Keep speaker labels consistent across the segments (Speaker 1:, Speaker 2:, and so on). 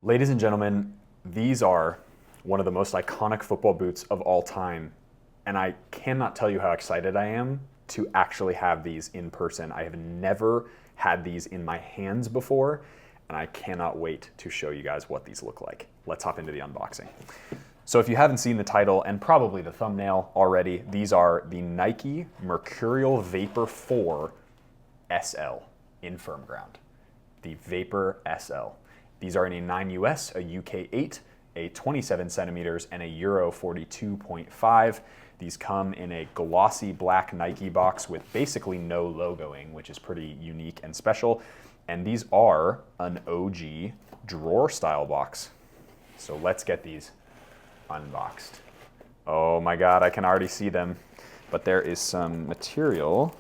Speaker 1: Ladies and gentlemen, these are one of the most iconic football boots of all time, and I cannot tell you how excited I am to actually have these in person. I have never had these in my hands before, and I cannot wait to show you guys what these look like. Let's hop into the unboxing. So if you haven't seen the title and probably the thumbnail already, these are the Nike Mercurial Vapor 4 SL in firm ground. The Vapor SL. These are in a 9 US, a UK 8, a 27 centimeters, and a Euro 42.5. These come in a glossy black Nike box with basically no logoing, which is pretty unique and special. And these are an OG drawer style box. So let's get these unboxed. Oh my God, I can already see them, but there is some material.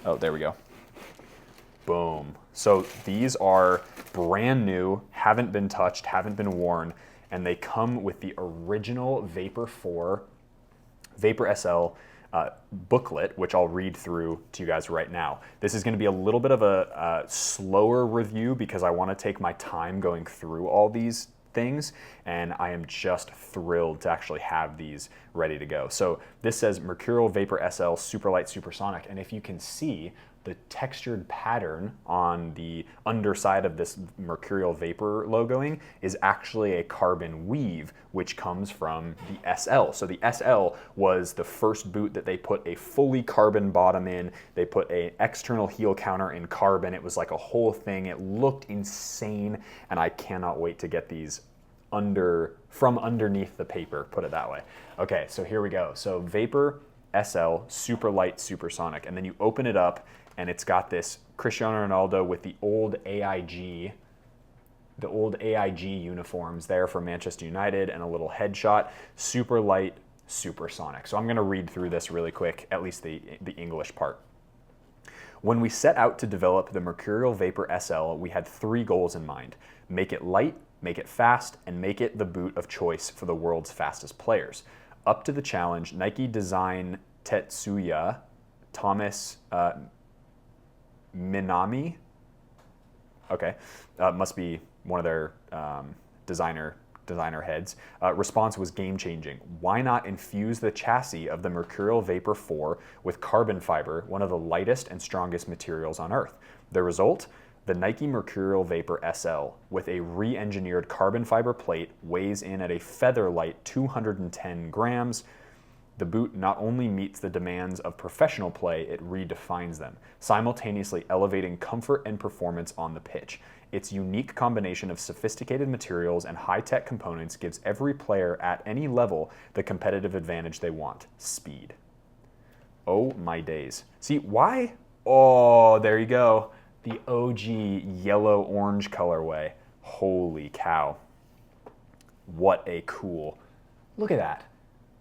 Speaker 1: Oh, there we go. Boom. So these are brand new, haven't been touched, haven't been worn, and they come with the original Vapor 4, Vapor SL booklet, which I'll read through to you guys right now. This is going to be a little bit of a slower review because I want to take my time going through all these things, and I am just thrilled to actually have these ready to go. So this says Mercurial Vapor SL Superlight Supersonic, and if you can see, the textured pattern on the underside of this Mercurial Vapor logoing is actually a carbon weave, which comes from the SL. So the SL was the first boot that they put a fully carbon bottom in. They put an external heel counter in carbon. It was like a whole thing. It looked insane, and I cannot wait to get these from underneath the paper, put it that way. Okay, so here we go. So Vapor SL Superlight Supersonic, and then you open it up, and it's got this Cristiano Ronaldo with the old AIG uniforms there for Manchester United, and a little headshot. Super light, supersonic. So I'm gonna read through this really quick, at least the English part. When we set out to develop the Mercurial Vapor SL, we had 3 goals in mind: make it light, make it fast, and make it the boot of choice for the world's fastest players. Up to the challenge, Nike design Tetsuya Thomas Minami, okay, must be one of their designer heads. Response was game-changing. Why not infuse the chassis of the Mercurial Vapor 4 with carbon fiber, one of the lightest and strongest materials on Earth? The result? The Nike Mercurial Vapor SL, with a re-engineered carbon fiber plate, weighs in at a feather-light 210 grams. The boot not only meets the demands of professional play, it redefines them, simultaneously elevating comfort and performance on the pitch. Its unique combination of sophisticated materials and high-tech components gives every player at any level the competitive advantage they want: speed. Oh my days. See, why? Oh, there you go. The OG yellow-orange colorway. Holy cow. What a cool, look at that.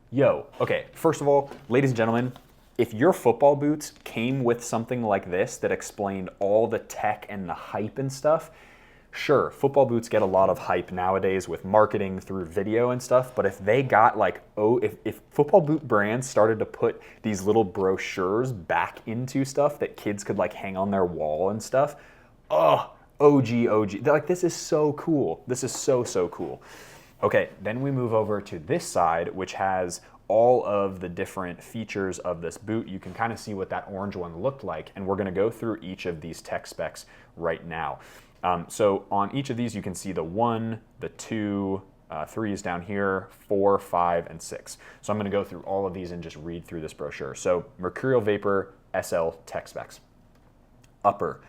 Speaker 1: Yo, okay, first of all, ladies and gentlemen, if your football boots came with something like this that explained all the tech and the hype and stuff, sure, football boots get a lot of hype nowadays with marketing through video and stuff, but if they got like, if football boot brands started to put these little brochures back into stuff that kids could like hang on their wall and stuff, oh, OG. They're like, this is so cool. This is so cool. Okay, then we move over to this side, which has all of the different features of this boot. You can kind of see what that orange one looked like, and we're gonna go through each of these tech specs right now. So on each of these, you can see the 1, the 2, 3 is down here, 4, 5, and 6. So I'm gonna go through all of these and just read through this brochure. So Mercurial Vapor SL tech specs. Upper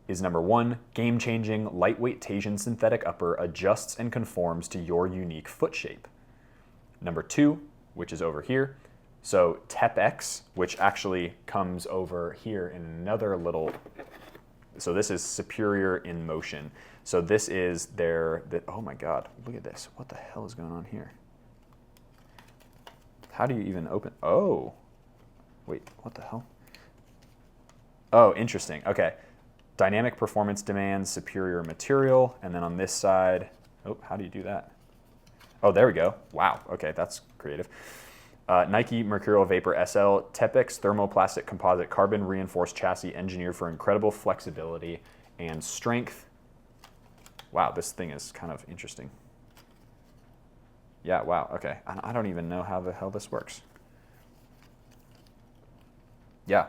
Speaker 1: is number 1, game-changing, lightweight Tasian synthetic upper adjusts and conforms to your unique foot shape. Number 2, which is over here, so TEP-X, which actually comes over here in another little, so this is superior in motion. So this is oh my God, look at this. What the hell is going on here? How do you even open? Oh, wait, what the hell? Oh, interesting, okay. Dynamic performance demands superior material, and then on this side, oh, how do you do that? Oh, there we go. Wow, okay, that's creative. Nike Mercurial Vapor SL TEP-X thermoplastic composite carbon reinforced chassis engineered for incredible flexibility and strength. Wow, this thing is kind of interesting. Yeah, wow, okay. I don't even know how the hell this works. Yeah,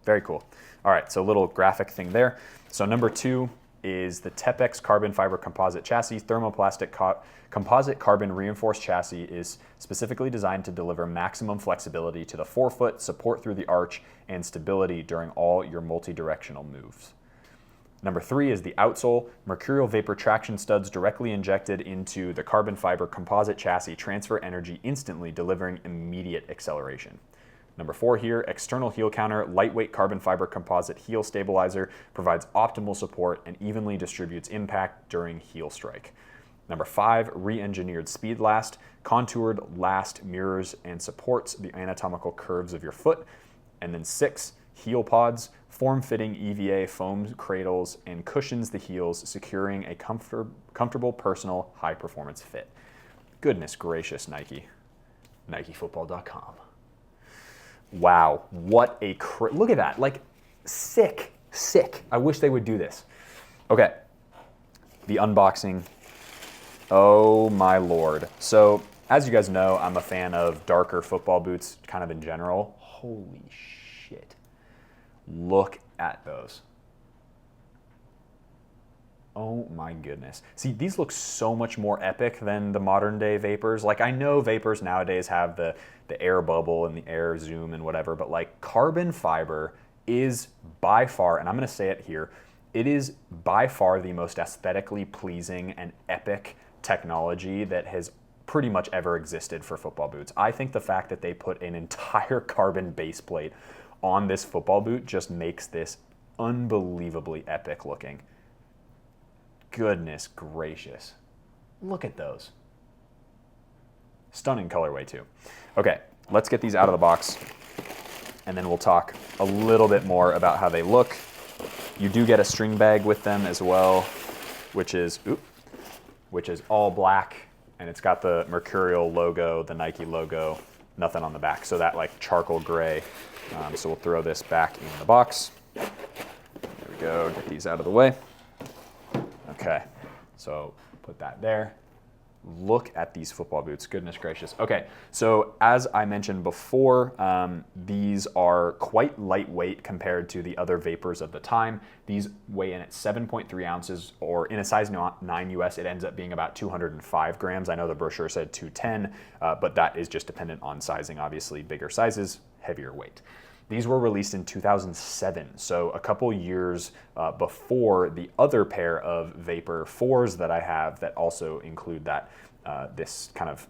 Speaker 1: very cool. All right, so a little graphic thing there. So number 2 is the Tepex carbon fiber composite chassis. Thermoplastic composite carbon reinforced chassis is specifically designed to deliver maximum flexibility to the forefoot, support through the arch, and stability during all your multi-directional moves. Number 3 is the outsole. Mercurial vapor traction studs directly injected into the carbon fiber composite chassis transfer energy instantly, delivering immediate acceleration. Number 4 here, external heel counter, lightweight carbon fiber composite heel stabilizer, provides optimal support and evenly distributes impact during heel strike. Number 5, re-engineered speed last, contoured last mirrors and supports the anatomical curves of your foot. And then 6, heel pods, form-fitting EVA foam cradles and cushions the heels, securing a comfortable, personal, high-performance fit. Goodness gracious, Nike. NikeFootball.com. Wow, what a look at that. Like, sick. I wish they would do this. Okay, the unboxing. Oh my Lord. So, as you guys know, I'm a fan of darker football boots, kind of in general. Holy shit. Look at those. Oh my goodness. See, these look so much more epic than the modern day Vapors. Like, I know Vapors nowadays have the air bubble and the air zoom and whatever, but like carbon fiber is by far, and I'm gonna say it here, it is by far the most aesthetically pleasing and epic technology that has pretty much ever existed for football boots. I think the fact that they put an entire carbon base plate on this football boot just makes this unbelievably epic looking. Goodness gracious. Look at those. Stunning colorway too. Okay, let's get these out of the box and then we'll talk a little bit more about how they look. You do get a string bag with them as well, which is all black, and it's got the Mercurial logo, the Nike logo, nothing on the back. So that like charcoal gray. So we'll throw this back in the box. There we go, get these out of the way. Okay, so put that there. Look at these football boots, goodness gracious. Okay, so as I mentioned before, these are quite lightweight compared to the other Vapors of the time. These weigh in at 7.3 ounces, or in a size 9 US, it ends up being about 205 grams. I know the brochure said 210, but that is just dependent on sizing. Obviously, bigger sizes, heavier weight. These were released in 2007, so a couple years before the other pair of Vapor 4s that I have that also include that this kind of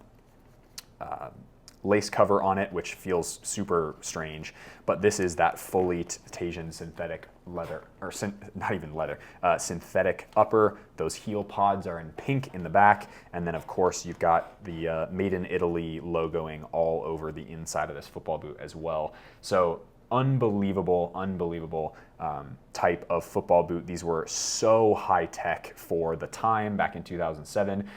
Speaker 1: lace cover on it, which feels super strange. But this is that fully Tasian synthetic leather, or not even leather, synthetic upper. Those heel pods are in pink in the back. And then of course you've got the Made in Italy logoing all over the inside of this football boot as well. So unbelievable type of football boot. These were so high tech for the time back in 2007.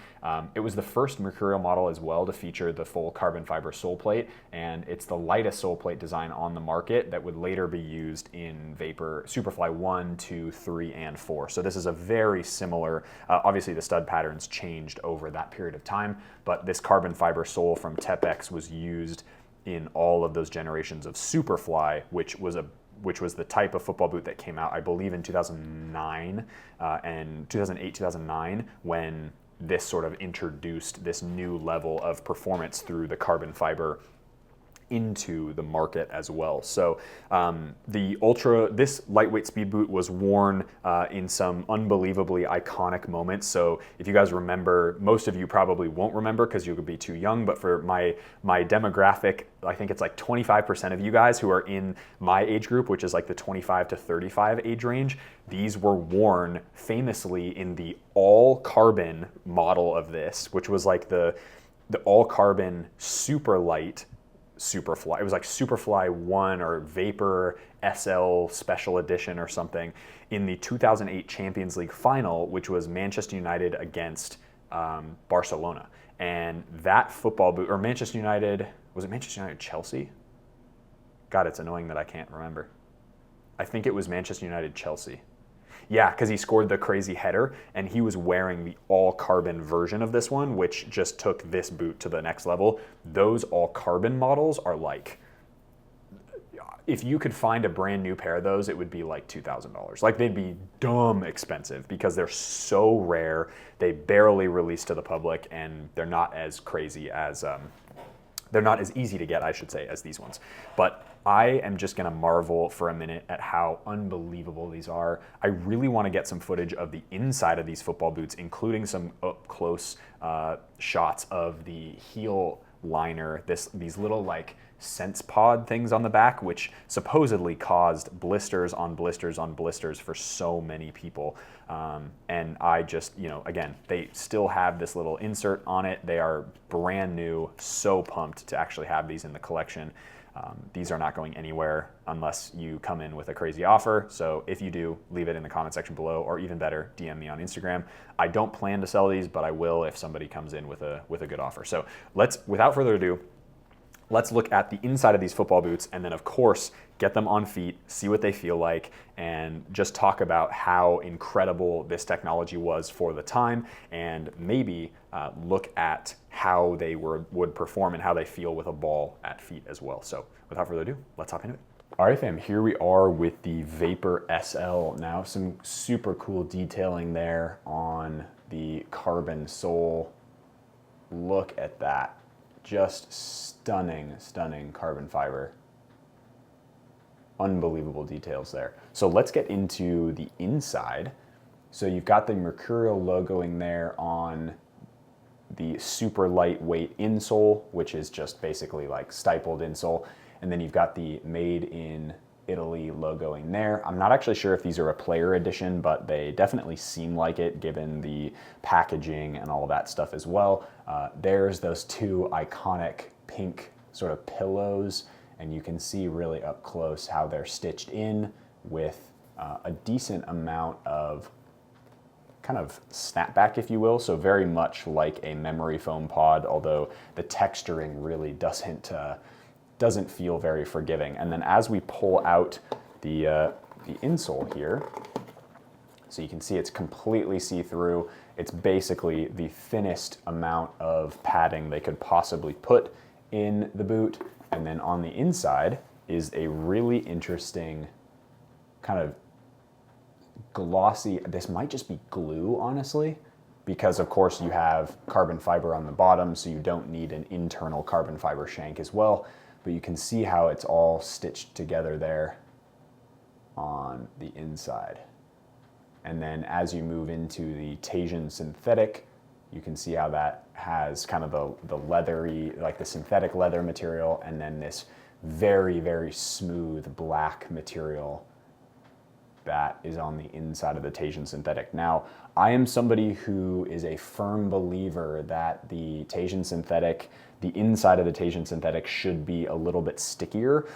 Speaker 1: It was the first Mercurial model as well to feature the full carbon fiber sole plate, and it's the lightest sole plate design on the market that would later be used in Vapor Superfly 1, 2, 3, and 4. So this is a very similar, obviously the stud patterns changed over that period of time, but this carbon fiber sole from Tepex was used in all of those generations of Superfly, which was the type of football boot that came out, I believe, in 2009 and 2008, 2009, when this sort of introduced this new level of performance through the carbon fiber into the market as well. So this lightweight speed boot was worn in some unbelievably iconic moments. So if you guys remember, most of you probably won't remember because you could be too young, but for my demographic, I think it's like 25% of you guys who are in my age group, which is like the 25 to 35 age range, these were worn famously in the all carbon model of this, which was like the all carbon super light Superfly. It was like Superfly 1 or Vapor SL Special Edition or something in the 2008 Champions League final, which was Manchester United against Barcelona. And that football boot, or Manchester United, was it Manchester United Chelsea? God, it's annoying that I can't remember. I think it was Manchester United Chelsea. Yeah, because he scored the crazy header, and he was wearing the all-carbon version of this one, which just took this boot to the next level. Those all-carbon models are like, if you could find a brand new pair of those, it would be like $2,000. Like, they'd be dumb expensive because they're so rare. They barely release to the public, and they're not as crazy as, they're not as easy to get, I should say, as these ones. But I am just gonna marvel for a minute at how unbelievable these are. I really wanna get some footage of the inside of these football boots, including some up close shots of the heel liner, these little like sense pod things on the back, which supposedly caused blisters on blisters on blisters for so many people. And I just, again, they still have this little insert on it. They are brand new, so pumped to actually have these in the collection. These are not going anywhere unless you come in with a crazy offer. So if you do, leave it in the comment section below, or even better, DM me on Instagram. I don't plan to sell these, but I will if somebody comes in with a good offer. So without further ado, let's look at the inside of these football boots, and then of course, get them on feet, see what they feel like, and just talk about how incredible this technology was for the time, and maybe look at how they would perform and how they feel with a ball at feet as well. So without further ado, let's hop into it. All right, fam, here we are with the Vapor SL. Now, some super cool detailing there on the carbon sole. Look at that. Just stunning, stunning carbon fiber. Unbelievable details there. So let's get into the inside. So you've got the Mercurial logoing there on the super lightweight insole, which is just basically like stippled insole. And then you've got the Made in Italy logoing there. I'm not actually sure if these are a player edition, but they definitely seem like it given the packaging and all of that stuff as well. There's those two iconic pink sort of pillows, and you can see really up close how they're stitched in with a decent amount of kind of snapback, if you will. So very much like a memory foam pod, although the texturing really doesn't feel very forgiving. And then as we pull out the insole here, so you can see it's completely see-through. It's basically the thinnest amount of padding they could possibly put in the boot. And then on the inside is a really interesting kind of glossy, this might just be glue, honestly, because of course you have carbon fiber on the bottom, so you don't need an internal carbon fiber shank as well. But you can see how it's all stitched together there on the inside. And then as you move into the Tasian synthetic, you can see how that has kind of the leathery, like the synthetic leather material, and then this very, very smooth black material that is on the inside of the Tasian synthetic. Now, I am somebody who is a firm believer that the Tasian synthetic, the inside of the Tasian synthetic should be a little bit stickier.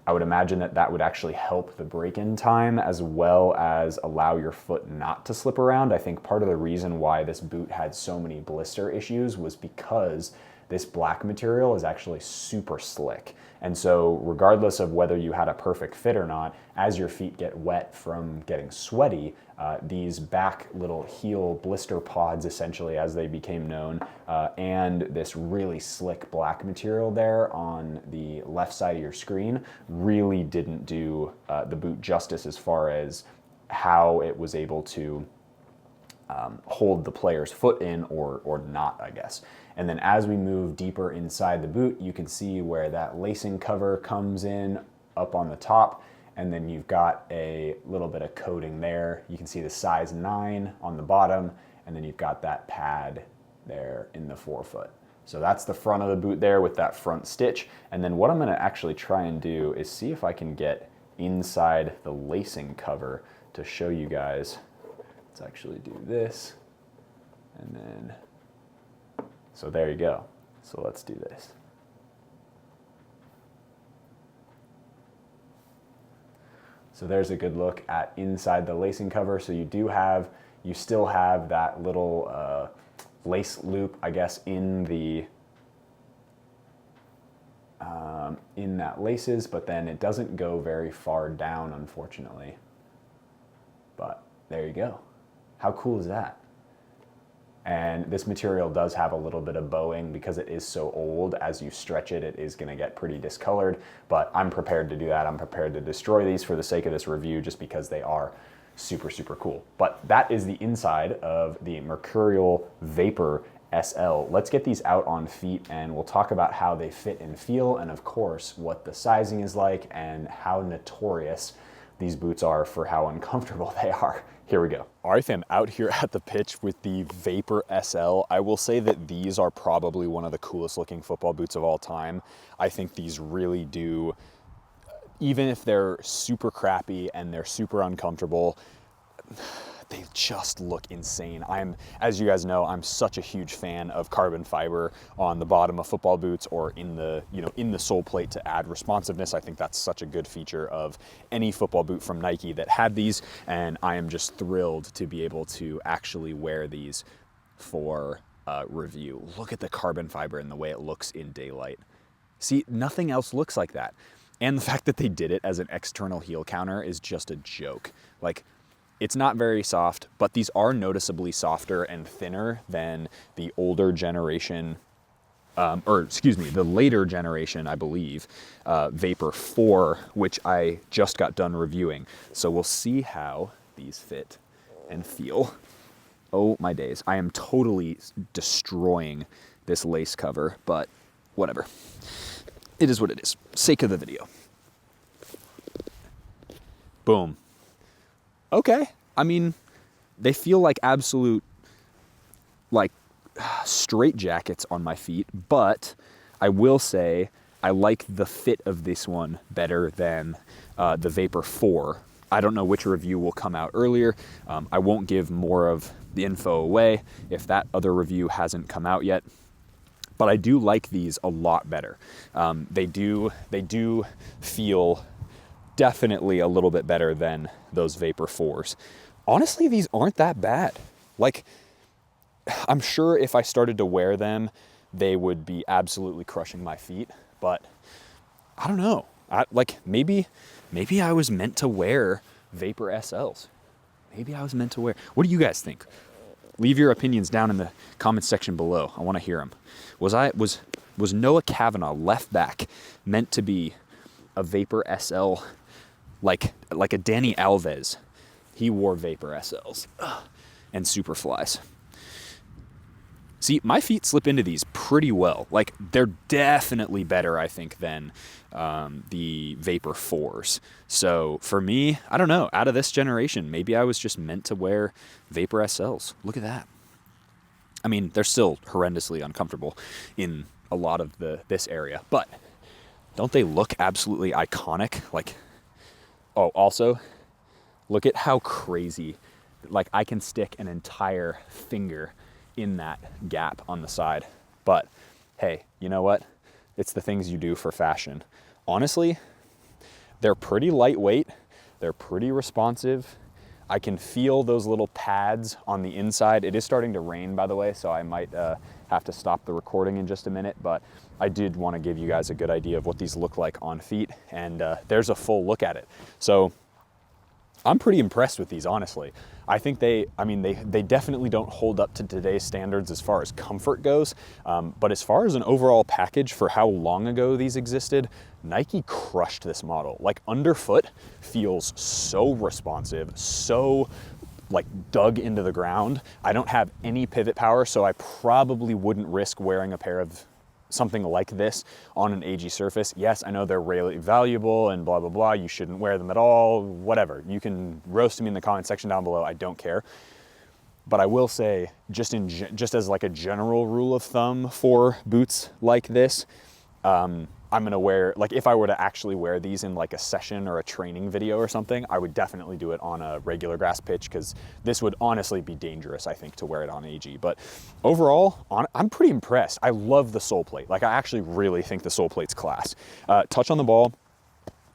Speaker 1: I would imagine that would actually help the break-in time as well as allow your foot not to slip around. I think part of the reason why this boot had so many blister issues was because this black material is actually super slick. And so regardless of whether you had a perfect fit or not, as your feet get wet from getting sweaty, these back little heel blister pods, essentially as they became known, and this really slick black material there on the left side of your screen really didn't do the boot justice as far as how it was able to hold the player's foot in or not, I guess. And then as we move deeper inside the boot, you can see where that lacing cover comes in up on the top, and then you've got a little bit of coating there. You can see the size 9 on the bottom, and then you've got that pad there in the forefoot. So that's the front of the boot there with that front stitch. And then what I'm gonna actually try and do is see if I can get inside the lacing cover to show you guys. Let's actually do this, and then, so there you go. So let's do this. So there's a good look at inside the lacing cover. So you still have that little lace loop, I guess, in that laces, but then it doesn't go very far down, unfortunately. But There you go. How cool is that? And this material does have a little bit of bowing because it is so old. As you stretch it, it is gonna get pretty discolored, but I'm prepared to do that. I'm prepared to destroy these for the sake of this review just because they are super, super cool. But that is the inside of the Mercurial Vapor SL. Let's get these out on feet and we'll talk about how they fit and feel, and of course, what the sizing is like and how notorious these boots are for how uncomfortable they are. Here we go. All right, fam, out here at the pitch with the Vapor SL. I will say that these are probably one of the coolest looking football boots of all time. I think these really do, even if they're super crappy and they're super uncomfortable, they just look insane. As you guys know, I'm such a huge fan of carbon fiber on the bottom of football boots or in the, in the sole plate to add responsiveness. I think that's such a good feature of any football boot from Nike that had these, and I am just thrilled to be able to actually wear these for review. Look at the carbon fiber and the way it looks in daylight. See, nothing else looks like that. And the fact that they did it as an external heel counter is just a joke. Like, it's not very soft, but these are noticeably softer and thinner than the older generation, the later generation, I believe, Vapor 4, which I just got done reviewing. So we'll see how these fit and feel. Oh my days, I am totally destroying this lace cover, but whatever. It is what it is, sake of the video. Boom. Okay, I mean, they feel like absolute, like, straight jackets on my feet, but I will say I like the fit of this one better than the Vapor 4. I don't know which review will come out earlier. I won't give more of the info away if that other review hasn't come out yet, but I do like these a lot better. They do feel definitely a little bit better than those Vapor 4s. Honestly, these aren't that bad. Like, I'm sure if I started to wear them, they would be absolutely crushing my feet, but I don't know. Maybe I was meant to wear Vapor SLs. Maybe I was meant to wear. What do you guys think? Leave your opinions down in the comments section below. I want to hear them. Was Noah Cavanaugh, left back, meant to be a Vapor SL? Like a Danny Alves, he wore Vapor SLs and Superflies. See, my feet slip into these pretty well. Like, they're definitely better, I think, than the Vapor 4s. So for me, I don't know, out of this generation, maybe I was just meant to wear Vapor SLs. Look at that. I mean, they're still horrendously uncomfortable in a lot of this area, but don't they look absolutely iconic? Like, oh, also, look at how crazy, like, I can stick an entire finger in that gap on the side. But hey, you know what? It's the things you do for fashion. Honestly, they're pretty lightweight. They're pretty responsive. I can feel those little pads on the inside. It is starting to rain, by the way, so I might have to stop the recording in just a minute, but I did want to give you guys a good idea of what these look like on feet, and there's a full look at it. So I'm pretty impressed with these, honestly. I think they definitely don't hold up to today's standards as far as comfort goes, but as far as an overall package for how long ago these existed, Nike crushed this model. Like, underfoot feels so responsive, so like dug into the ground. I don't have any pivot power, so I probably wouldn't risk wearing a pair of something like this on an AG surface. Yes, I know they're really valuable and blah, blah, blah. You shouldn't wear them at all, whatever. You can roast me in the comment section down below. I don't care. But I will say, just as like a general rule of thumb for boots like this, I'm gonna wear, like, if I were to actually wear these in like a session or a training video or something, I would definitely do it on a regular grass pitch, because this would honestly be dangerous, I think, to wear it on AG. But overall, I'm pretty impressed. I love the sole plate. Like, I actually really think the sole plate's class. Touch on the ball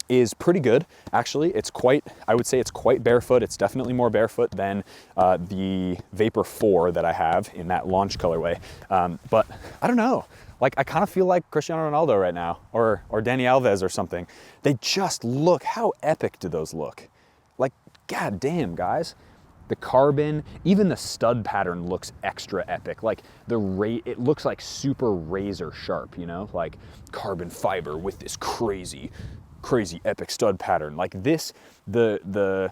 Speaker 1: is pretty good, actually. I would say it's quite barefoot. It's definitely more barefoot than the Vapor 4 that I have in that launch colorway. But I don't know. Like, I kind of feel like Cristiano Ronaldo right now, or Danny Alves or something. They just look, how epic do those look? Like, god damn, guys. the carbon, even the stud pattern looks extra epic. Like it looks like super razor sharp, you know, like carbon fiber with this crazy epic stud pattern. Like this, the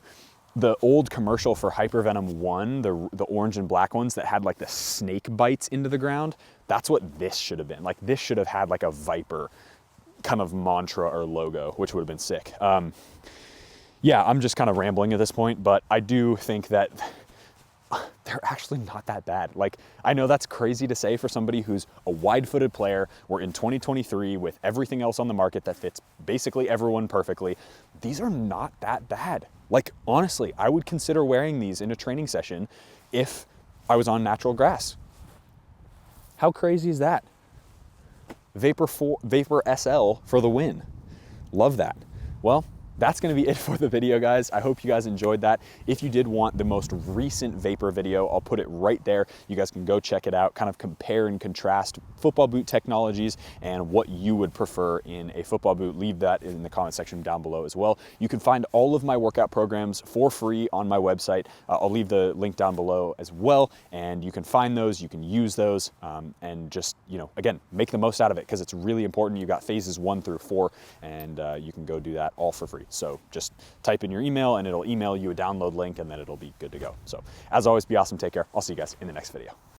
Speaker 1: old commercial for Hypervenom 1, the orange and black ones that had like the snake bites into the ground, that's what this should have been. Like this should have had like a viper kind of mantra or logo, which would have been sick. Yeah, I'm just kind of rambling at this point, but I do think that they're actually not that bad. Like, I know that's crazy to say for somebody who's a wide-footed player. We're in 2023 with everything else on the market that fits basically everyone perfectly. These are not that bad. Like, honestly, I would consider wearing these in a training session if I was on natural grass. How crazy is that? Vapor SL for the win. Love that. Well, that's going to be it for the video, guys. I hope you guys enjoyed that. If you did want the most recent Vapor video, I'll put it right there. You guys can go check it out, kind of compare and contrast football boot technologies and what you would prefer in a football boot. Leave that in the comment section down below as well. You can find all of my workout programs for free on my website. I'll leave the link down below as well, and you can find those, you can use those, and just, you know, again, make the most out of it because it's really important. You got phases 1 through 4, and you can go do that all for free. So just type in your email and it'll email you a download link, and then it'll be good to go. So as always, be awesome, take care. I'll see you guys in the next video.